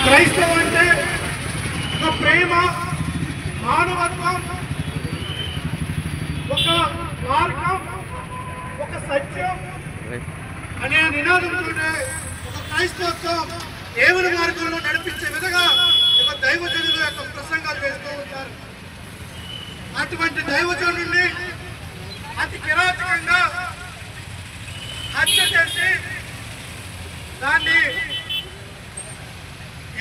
క్రైస్తవం అంటే ఒక ప్రేమ, మానవత్వం, ఒక మార్గం, ఒక సత్యం అనే నినాదంతోనే ఒక క్రైస్తవత్వం దేవుని మార్గంలో నడిపించే విధంగా ఒక దైవజనుల యొక్క ప్రసంగాలు చేస్తూ ఉంటారు. అటువంటి దైవజనుల్ని అతి కిరాతకంగా హత్య చేసి దాన్ని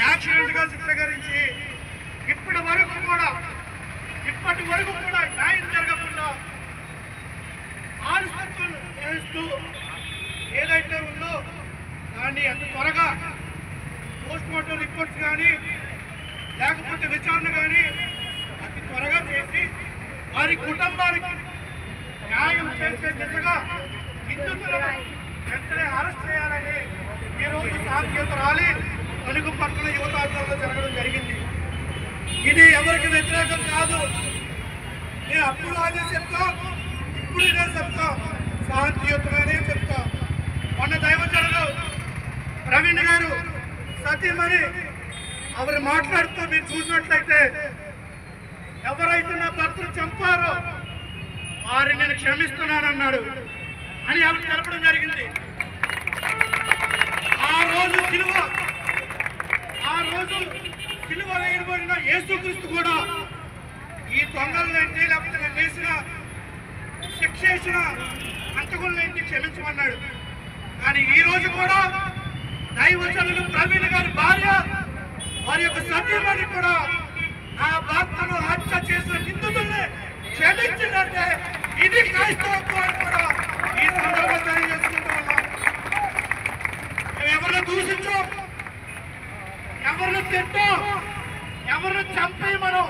యాక్సిడెంట్ గా చిత్రీకరించి ఇప్పటి వరకు కూడా న్యాయం జరగకుండా ఆలోచనలు చేస్తూ ఏదైతే ఉందో దాన్ని అంత త్వరగా పోస్ట్ మార్టం రిపోర్ట్స్ కానీ లేకపోతే విచారణ కానీ అతి త్వరగా చేసి వారి కుటుంబానికి న్యాయం చేసే దిశగా నిందితులను వెంటనే అరెస్ట్ చేయాలని ఈరోజు సాంకేతిక ర్యాలీ తణుకు పట్టణ యువతాంధ్రంలో జరగడం జరిగింది. ఇది ఎవరికి వ్యతిరేకం కాదు. నేను అప్పుడు అదే చెప్తా, ఇప్పుడు ఇదే చెప్తా, శాంతియుతమనే చెప్తా. మొన్న దైవజనులు ప్రవీణ్ గారు సతీమణి ఎవరు మాట్లాడుతూ మీరు చూసినట్లయితే ఎవరైతే నా భర్తను చంపారో వారిని నేను క్షమిస్తున్నానన్నాడు అని ఆవిడ తెలపడం జరిగింది. ఆ రోజు సిలువ వేయబడిన యేసుక్రీస్తు కూడా ఈ దొంగలనేంటి లేకపోతే నేను వేసిన శిక్ష చేసిన అంతకులనేంటి క్షమించమన్నాడు. కానీ ఈ రోజు కూడా దైవజనులు ప్రవీణ్ గారి భార్య వారి యొక్క సతీమణి కూడా నా భర్తను హత్య చేసిన నిందితుల్ని క్షమించిందంటే ఇది క్రైస్తవత్వాన్ని కూడా ఈ సందర్భంగా తెలియజేసుకుంటూ ఉన్నాం. మేము ఎవరిని దూషించో, ఎవరిని తిట్టో, ఎవరిని చంపేయమనో